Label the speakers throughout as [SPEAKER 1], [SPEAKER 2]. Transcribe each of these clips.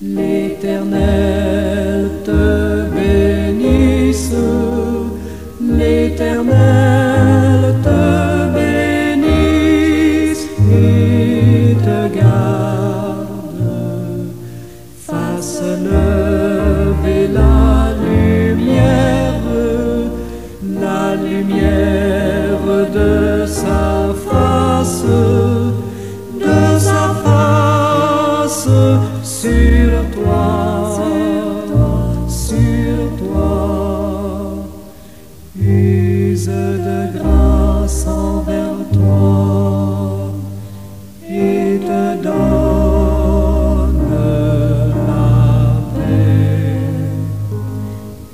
[SPEAKER 1] L'Éternel te bénisse, l'Éternel te bénisse et te garde, fasse lever la lumière de sa face sur toi, use de grâce envers toi et te donne la paix,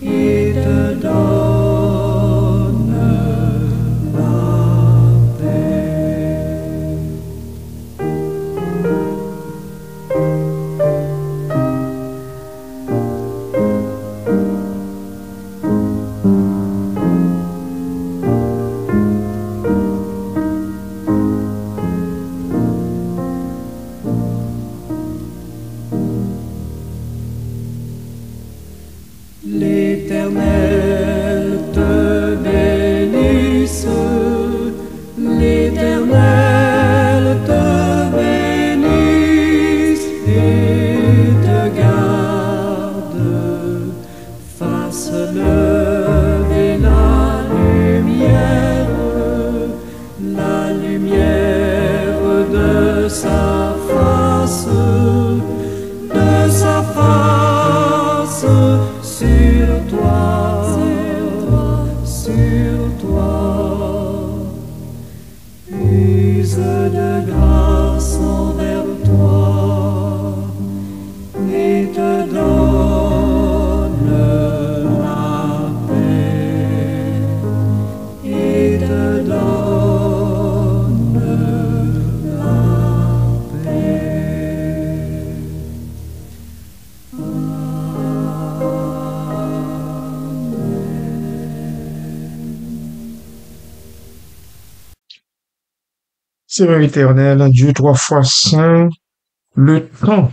[SPEAKER 1] et te donne la paix. L'Éternel te bénisse, l'Éternel te bénisse et te garde, fasse lever la lumière de sa face sur toi, use de grâce envers toi et te donne la paix, et te donne la paix.
[SPEAKER 2] Seigneur éternel, Dieu trois fois saint, le temps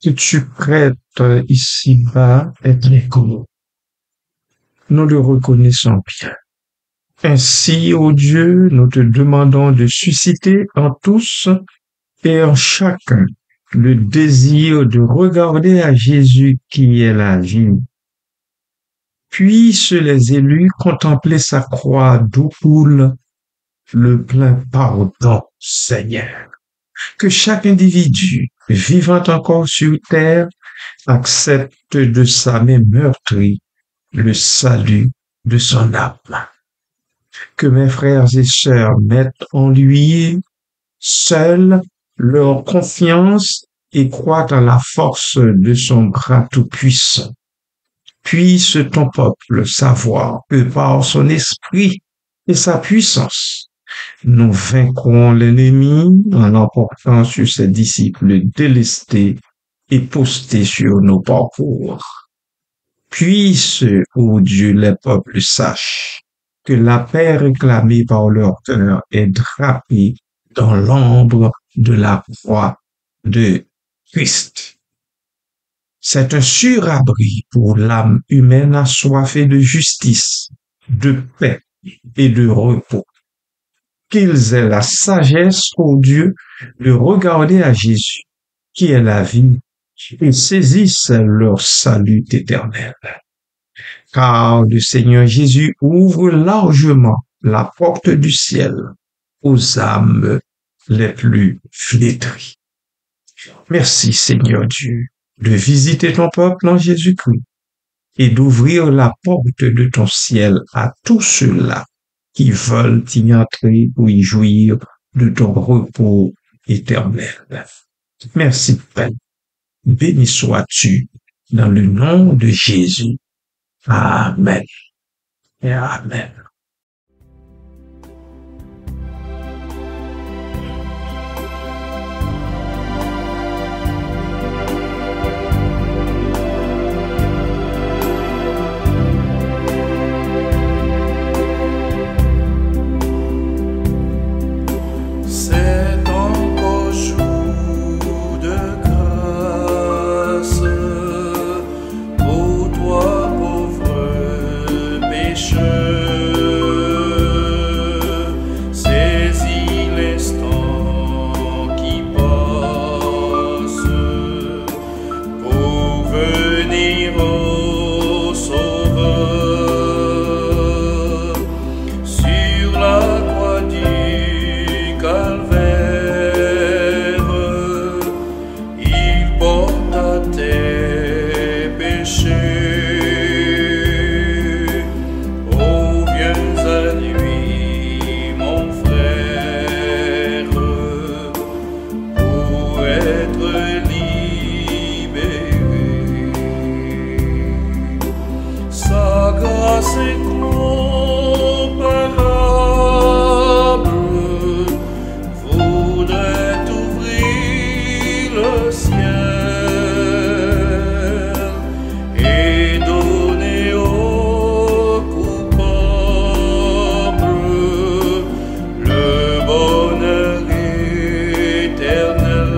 [SPEAKER 2] que tu prêtes ici-bas est très court. Nous le reconnaissons bien. Ainsi, ô Dieu, nous te demandons de susciter en tous et en chacun le désir de regarder à Jésus qui est la vie. Puissent les élus contempler sa croix d'où coule le plein pardon, Seigneur. Que chaque individu vivant encore sur terre accepte de sa main meurtrie le salut de son âme. Que mes frères et sœurs mettent en lui seuls leur confiance et croient en la force de son bras tout-puissant. Puisse ton peuple savoir que par son esprit et sa puissance, nous vaincrons l'ennemi en l'emportant sur ses disciples délestés et postés sur nos parcours. Puisse, ô Dieu, les peuples sachent que la paix réclamée par leur cœur est drapée dans l'ombre de la croix de Christ. C'est un sûr abri pour l'âme humaine assoiffée de justice, de paix et de repos. Qu'ils aient la sagesse, ô Dieu, de regarder à Jésus, qui est la vie, et saisissent leur salut éternel. Car le Seigneur Jésus ouvre largement la porte du ciel aux âmes les plus flétries. Merci, Seigneur Dieu, de visiter ton peuple en Jésus-Christ et d'ouvrir la porte de ton ciel à tous ceux-là qui veulent y entrer ou y jouir de ton repos éternel. Merci, Père. Béni sois-tu dans le nom de Jésus. Amen. Et amen.
[SPEAKER 1] grâce incomparable voudrait ouvrir le ciel et donner aux coupables le bonheur éternel.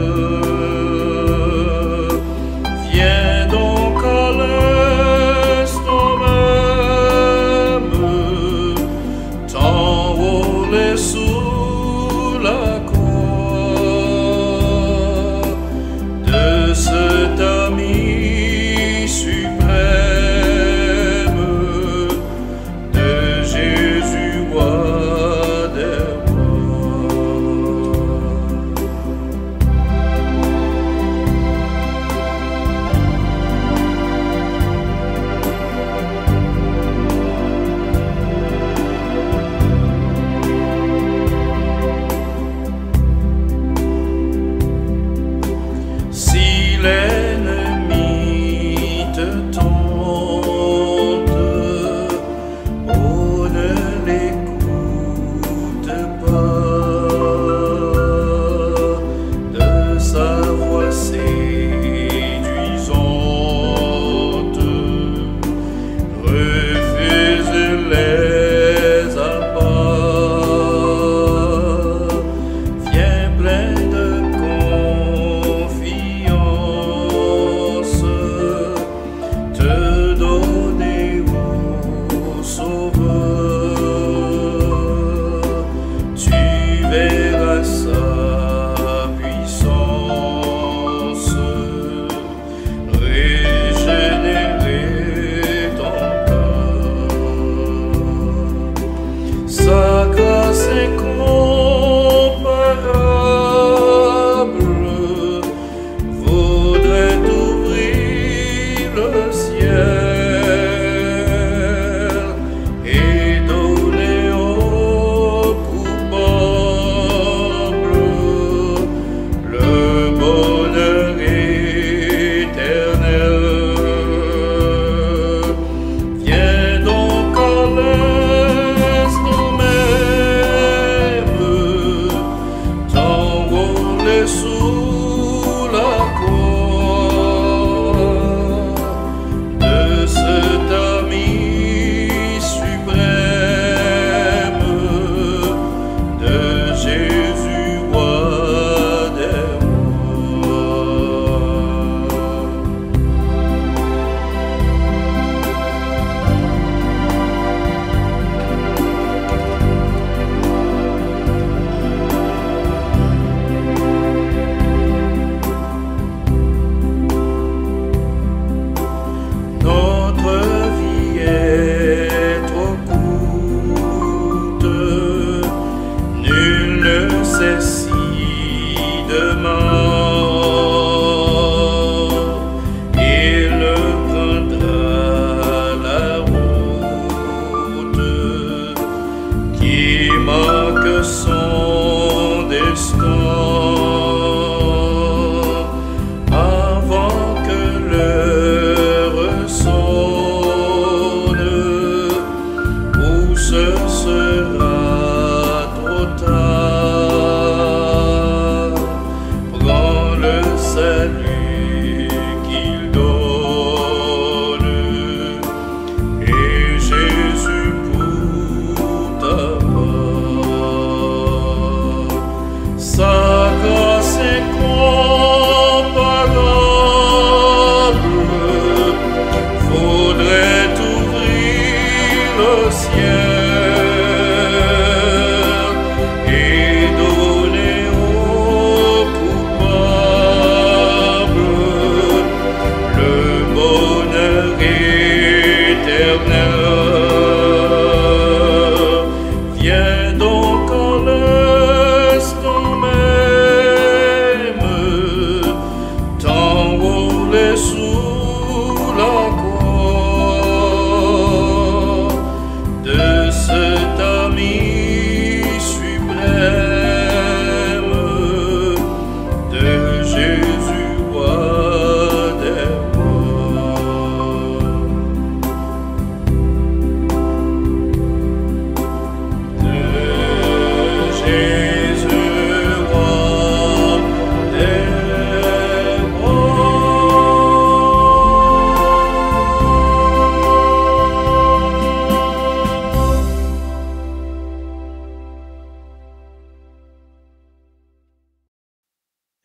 [SPEAKER 1] Viens donc à l'instant même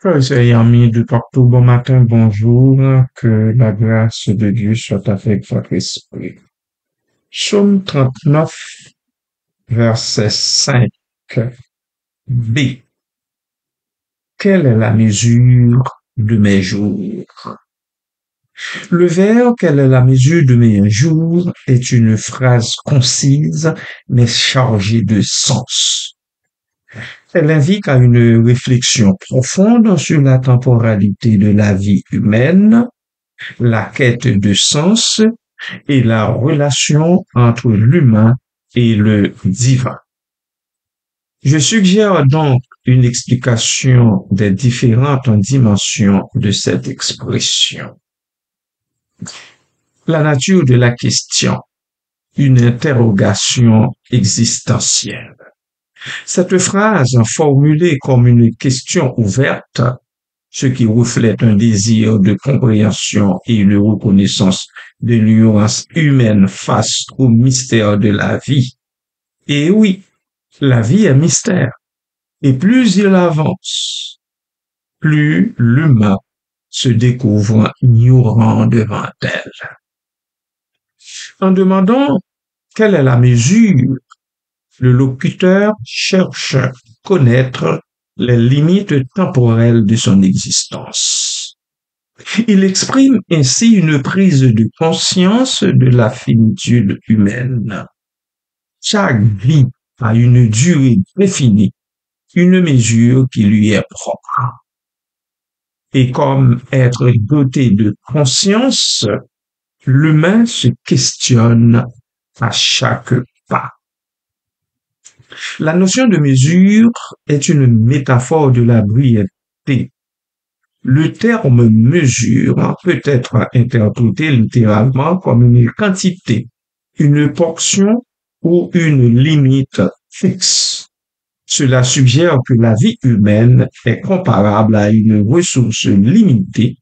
[SPEAKER 2] Frères et amis de partout, bon matin, bonjour, que la grâce de Dieu soit avec votre esprit. Psaume 39, verset 5, B. Quelle est la mesure de mes jours? Le vers quelle est la mesure de mes jours est une phrase concise mais chargée de sens. Elle invite à une réflexion profonde sur la temporalité de la vie humaine, la quête de sens et la relation entre l'humain et le divin. Je suggère donc une explication des différentes dimensions de cette expression. La nature de la question, une interrogation existentielle. Cette phrase, formulée comme une question ouverte, ce qui reflète un désir de compréhension et une reconnaissance de nuances humaines face au mystère de la vie. Et oui, la vie est mystère. Et plus il avance, plus l'humain se découvre ignorant devant elle. En demandant quelle est la mesure, le locuteur cherche à connaître les limites temporelles de son existence. Il exprime ainsi une prise de conscience de la finitude humaine. Chaque vie a une durée définie, une mesure qui lui est propre. Et comme être doté de conscience, l'humain se questionne à chaque pas. La notion de mesure est une métaphore de la brièveté. Le terme mesure peut être interprété littéralement comme une quantité, une portion ou une limite fixe. Cela suggère que la vie humaine est comparable à une ressource limitée,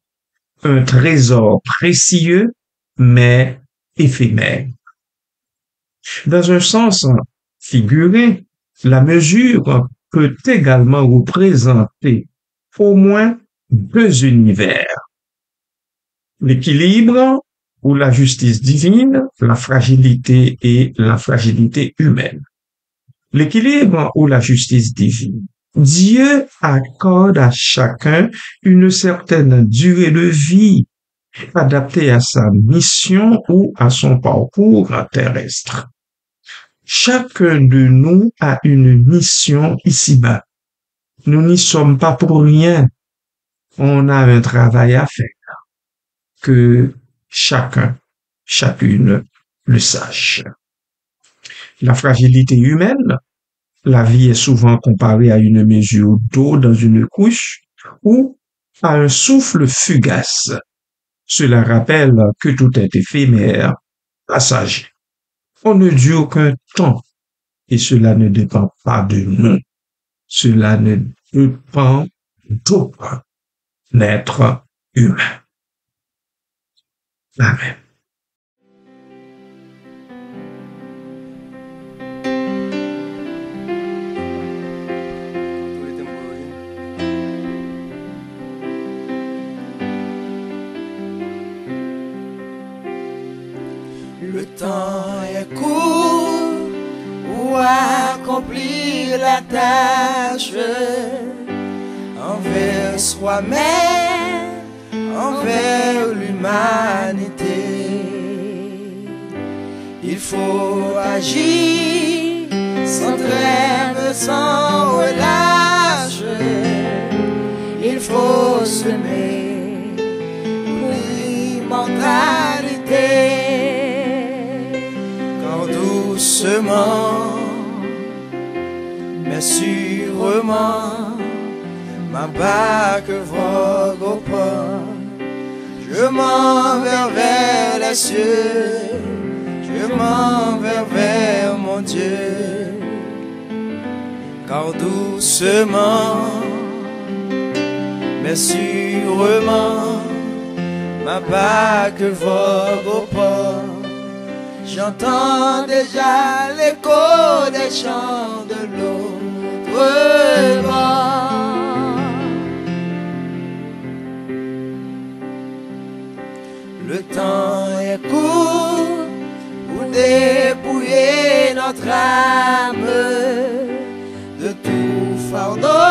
[SPEAKER 2] un trésor précieux mais éphémère. Dans un sens figuré, la mesure peut également représenter au moins deux univers. L'équilibre ou la justice divine, la fragilité et la fragilité humaine. L'équilibre ou la justice divine. Dieu accorde à chacun une certaine durée de vie adaptée à sa mission ou à son parcours terrestre. Chacun de nous a une mission ici-bas. Nous n'y sommes pas pour rien. On a un travail à faire. Que chacun, chacune le sache. La fragilité humaine, la vie est souvent comparée à une mesure d'eau dans une couche ou à un souffle fugace. Cela rappelle que tout est éphémère, passager. On ne dure qu'un temps et cela ne dépend pas de nous. Cela ne dépend d'aucun être humain. Amen.
[SPEAKER 3] Le temps est court pour accomplir la tâche envers soi-même, envers l'humanité. Il faut agir sans trêve, sans relâche. Il faut semer pour l'immortalité. Quand doucement, mais sûrement, ma barque vogue au port. Je m'en vais vers les cieux, je m'en vais vers mon Dieu. Car doucement, mais sûrement, ma barque vogue au port. J'entends déjà l'écho des chants de l'autre bord. temps est court pour dépouiller notre âme de tout fardeau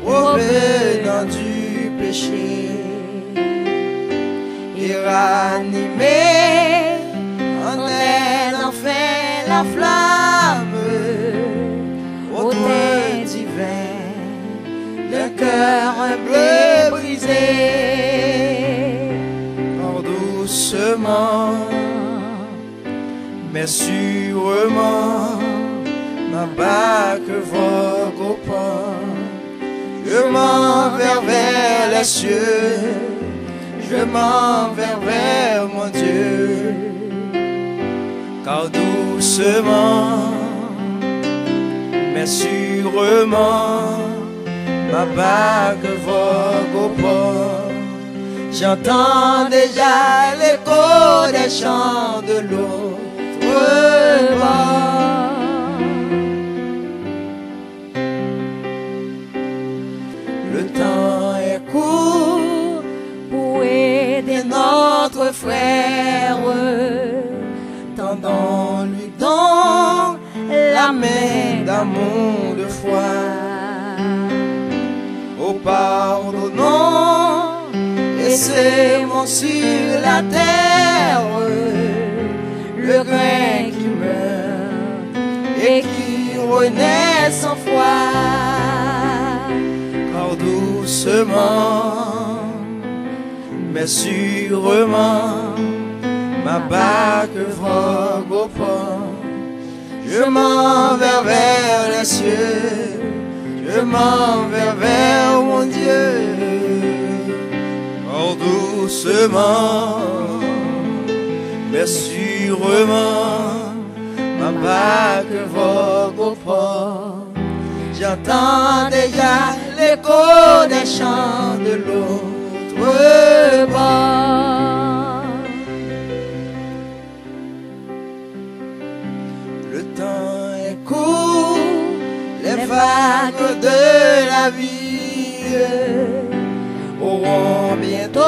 [SPEAKER 3] provenant du péché et ranimer en elle enfin la flamme au teint divin d'un cœur humble et brisé. Or doucement mais sûrement ma barque vogue au port. Je m'en vais vers les cieux, je m'en vais vers mon Dieu. Car doucement mais sûrement ma barque vogue au port. J'entends déjà l'écho des chants de l'autre bord. Le temps est court pour aider notre frère. Tendons-lui donc la main d'amour, de foi. Oh, pardonnons et sémons sur la terre le grain qui meurt et qui renaît sans foi. Car doucement mais sûrement ma barque vogue au port. Je m'en vais vers les cieux, je m'en vais vers mon Dieu. Or doucement mais sûrement ma barque vogue au port. J'entends déjà l'écho des chants de l'autre bord. Le temps est court, les vagues de la vie auront bientôt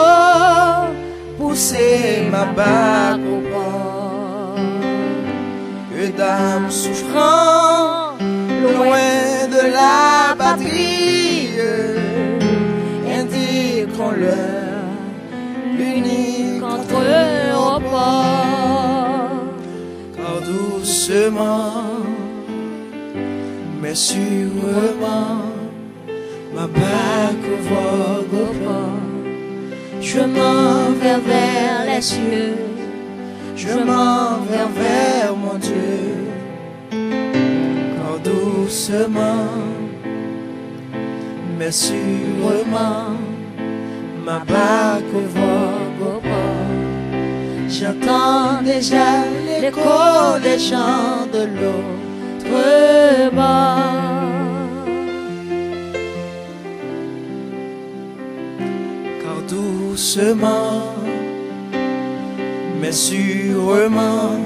[SPEAKER 3] poussé ma barque au port. Que d'âmes souffrant loin de la patrie indiqueront-leur l'unique entrée au port. Car doucement mais sûrement ma barque vogue au port. Je m'en vais vers les cieux, je m'en vais vers mon Dieu. Car doucement mais sûrement ma barque vogue au port. J'entends déjà l'écho des chants de l'autre bord. Car doucement mais sûrement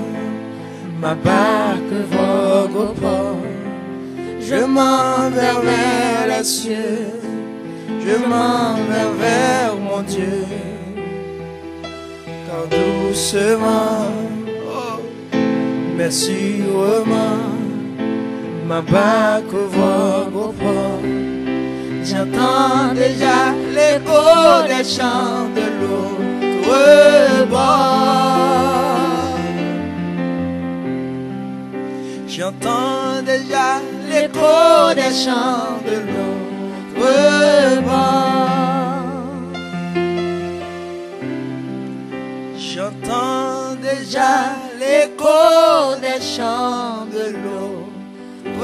[SPEAKER 3] ma barque vogue au port. Je m'en vais vers les cieux, je m'en vais vers mon Dieu. Car doucement mais sûrement ma barque vogue au port. J'entends déjà l'écho des chants de l'autre bord. J'entends déjà l'écho des chants de l'autre bord. J'entends déjà l'écho des chants de l'autre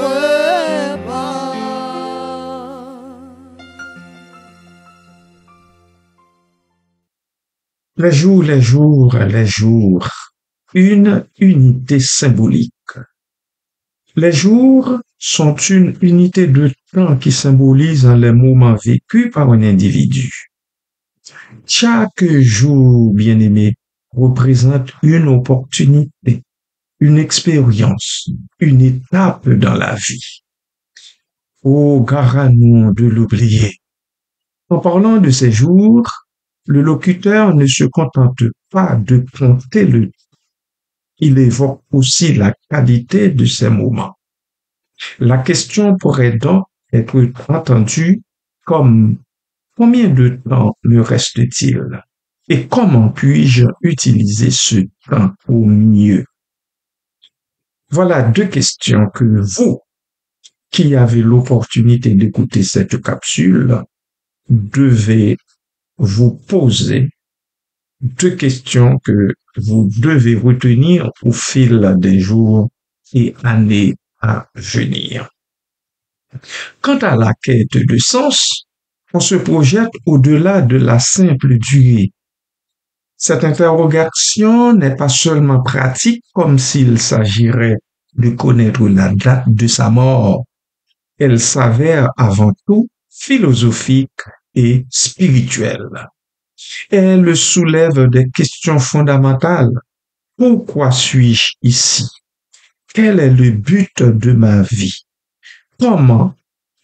[SPEAKER 3] bord.
[SPEAKER 2] Les jours, les jours, les jours. Une unité symbolique. Les jours sont une unité de temps qui symbolise les moments vécus par un individu. Chaque jour, bien-aimé, représente une opportunité, une expérience, une étape dans la vie. Oh, gare à nous de l'oublier. En parlant de ces jours, le locuteur ne se contente pas de compter le temps, il évoque aussi la qualité de ces moments. La question pourrait donc être entendue comme combien de temps me reste-t-il et comment puis-je utiliser ce temps au mieux? Voilà deux questions que vous, qui avez l'opportunité d'écouter cette capsule, devez vous poser, deux questions que vous devez retenir au fil des jours et années à venir. Quant à la quête de sens, on se projette au-delà de la simple durée. Cette interrogation n'est pas seulement pratique comme s'il s'agirait de connaître la date de sa mort. Elle s'avère avant tout philosophique et spirituelle. Elle soulève des questions fondamentales. Pourquoi suis-je ici? Quel est le but de ma vie? Comment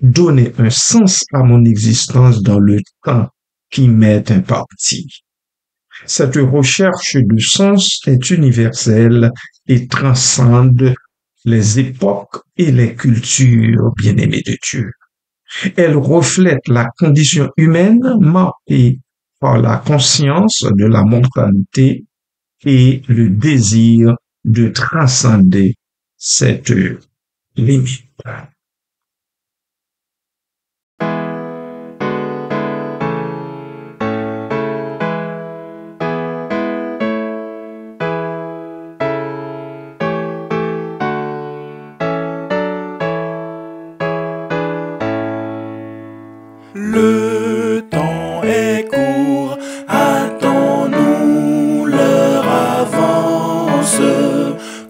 [SPEAKER 2] donner un sens à mon existence dans le temps qui m'est imparti? Cette recherche de sens est universelle et transcende les époques et les cultures, bien-aimés de Dieu. Elle reflète la condition humaine marquée par la conscience de la mortalité et le désir de transcender cette limite.
[SPEAKER 3] Le temps est court, hâtons-nous, l'heure avance,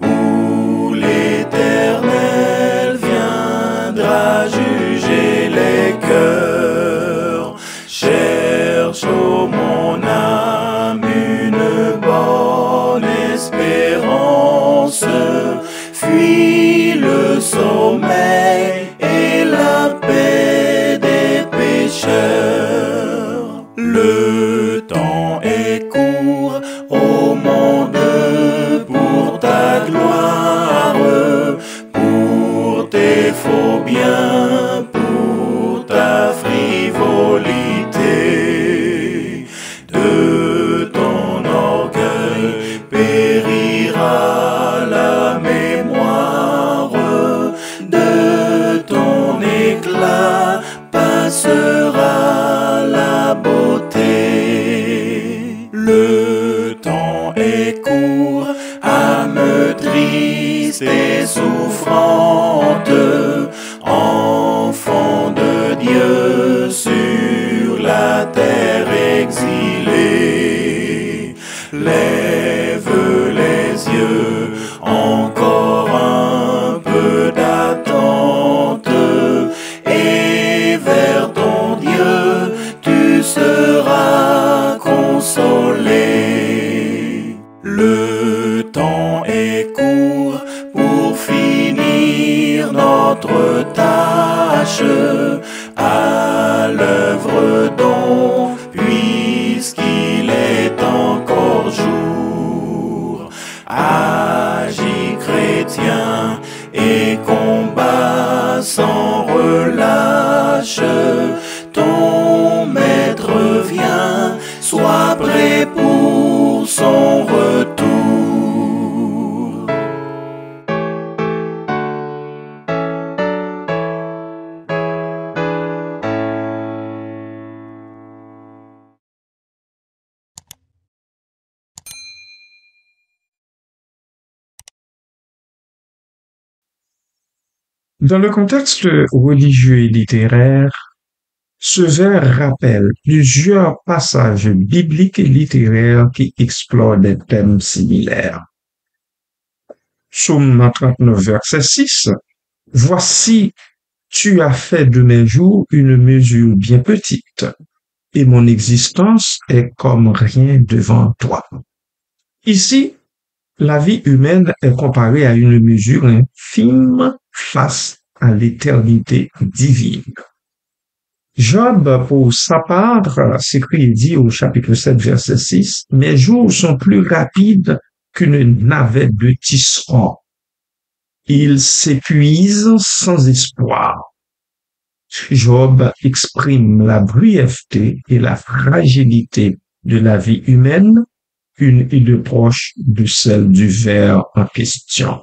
[SPEAKER 3] où l'Éternel viendra juger les cœurs. Cherche, ô mon âme, une bonne espérance, fuis le sommeil et la paix des pécheurs. Le temps est court, ô monde, pour ta gloire, pour tes faux biens, pour ta frivolité. De ton orgueil périra la mémoire, de ton éclat passera la beauté. Le temps est court, âme triste et souffrante, enfant de Dieu sur la terre exilée. Lève les yeux, encore un peu d'attente, et vers ton Dieu tu seras consolé. Le temps est court pour finir notre tâche, à l'œuvre donc, puisqu'il est encore jour. Agis, chrétien, et combat sans relâche. Ton maître vient, sois prêt pour son retour.
[SPEAKER 2] Dans le contexte religieux et littéraire, ce vers rappelle plusieurs passages bibliques et littéraires qui explorent des thèmes similaires. Psaume 39, verset 6. Voici, tu as fait de mes jours une mesure bien petite, et mon existence est comme rien devant toi. Ici, la vie humaine est comparée à une mesure infime face à l'éternité divine. Job, pour sa part, s'écrit et dit au chapitre 7, verset 6, « Mes jours sont plus rapides qu'une navette de tisserand. Ils s'épuisent sans espoir. » Job exprime la brièveté et la fragilité de la vie humaine, une idée proche de celle du vers en question.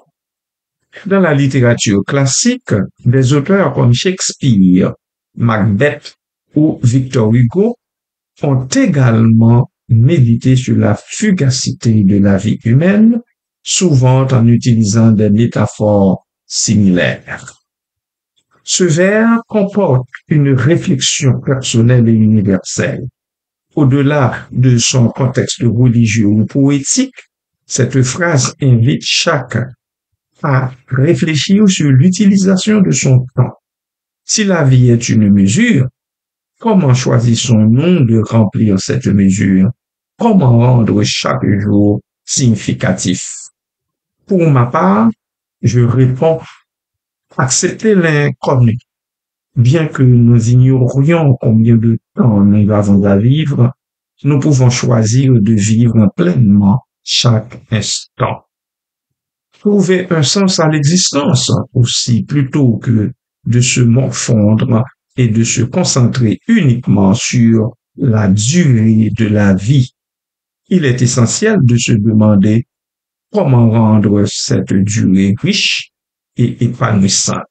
[SPEAKER 2] Dans la littérature classique, des auteurs comme Shakespeare, Macbeth ou Victor Hugo ont également médité sur la fugacité de la vie humaine, souvent en utilisant des métaphores similaires. Ce vers comporte une réflexion personnelle et universelle. Au-delà de son contexte religieux ou poétique, cette phrase invite chacun à réfléchir sur l'utilisation de son temps. Si la vie est une mesure, comment choisissons-nous de remplir cette mesure? Comment rendre chaque jour significatif? Pour ma part, je réponds, accepter l'inconnu. Bien que nous ignorions combien de temps nous avons à vivre, nous pouvons choisir de vivre pleinement chaque instant. Trouver un sens à l'existence aussi, plutôt que de se morfondre et de se concentrer uniquement sur la durée de la vie. Il est essentiel de se demander comment rendre cette durée riche et épanouissante.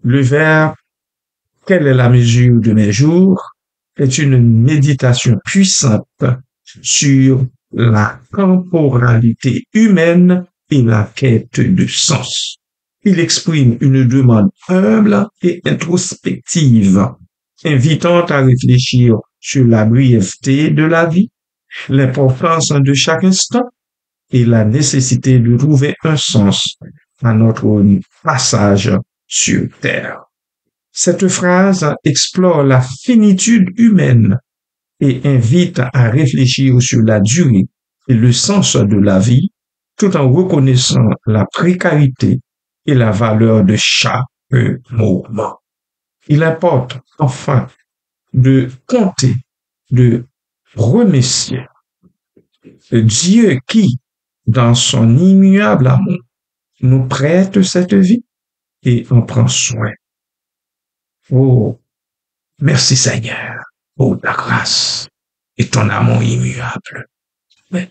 [SPEAKER 2] Le vers « Quelle est la mesure de mes jours ?» est une méditation puissante sur la temporalité humaine et la quête de sens. Il exprime une demande humble et introspective, invitant à réfléchir sur la brièveté de la vie, l'importance de chaque instant et la nécessité de trouver un sens à notre passage sur Terre. Cette phrase explore la finitude humaine et invite à réfléchir sur la durée et le sens de la vie, tout en reconnaissant la précarité et la valeur de chaque moment. Il importe enfin de compter, de remercier Dieu qui, dans son immuable amour, nous prête cette vie et en prend soin. Oh, merci Seigneur pour ta grâce et ton amour immuable. Amen.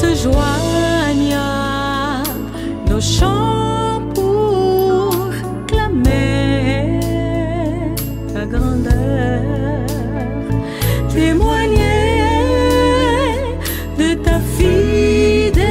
[SPEAKER 4] se joignent à nos chants pour clamer ta grandeur, témoigner de ta fidélité.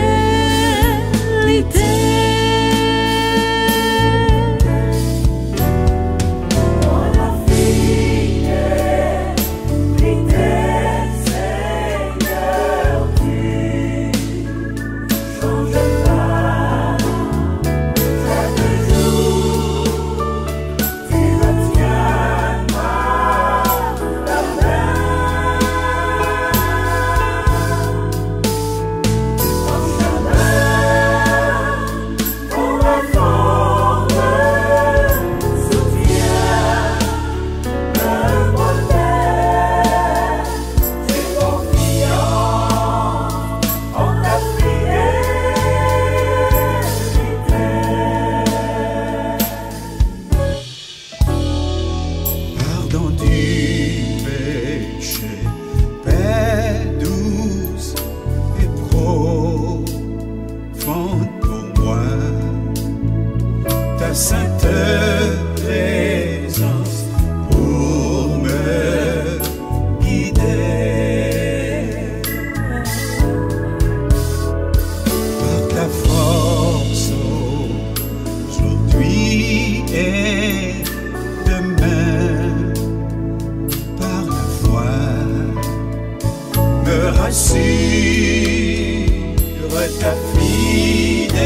[SPEAKER 5] Sainte présence pour me guider. Par ta force aujourd'hui et demain, par la foi, me rassure ta fidélité.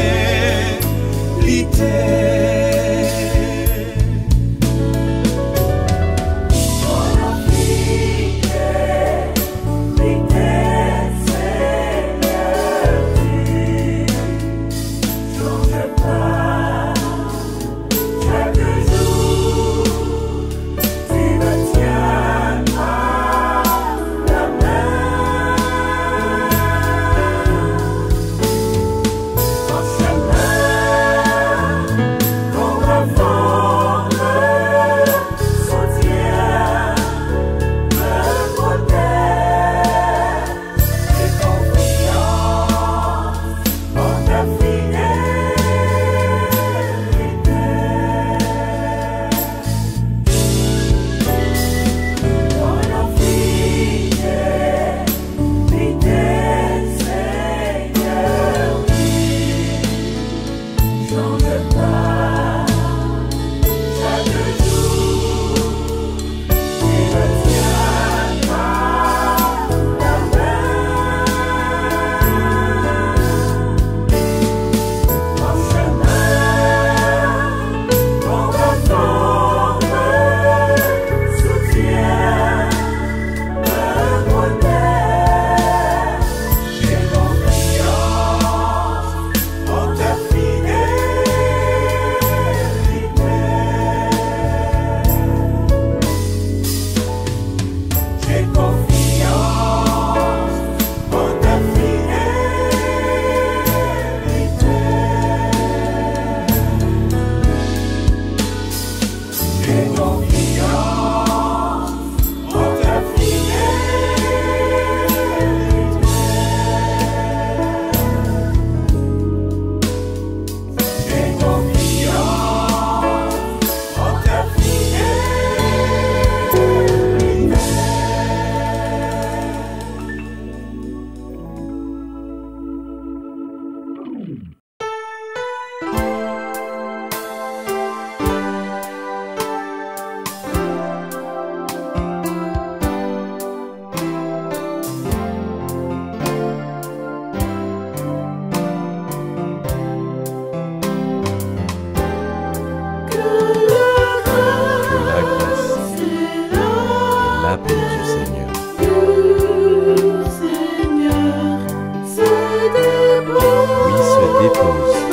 [SPEAKER 6] dépose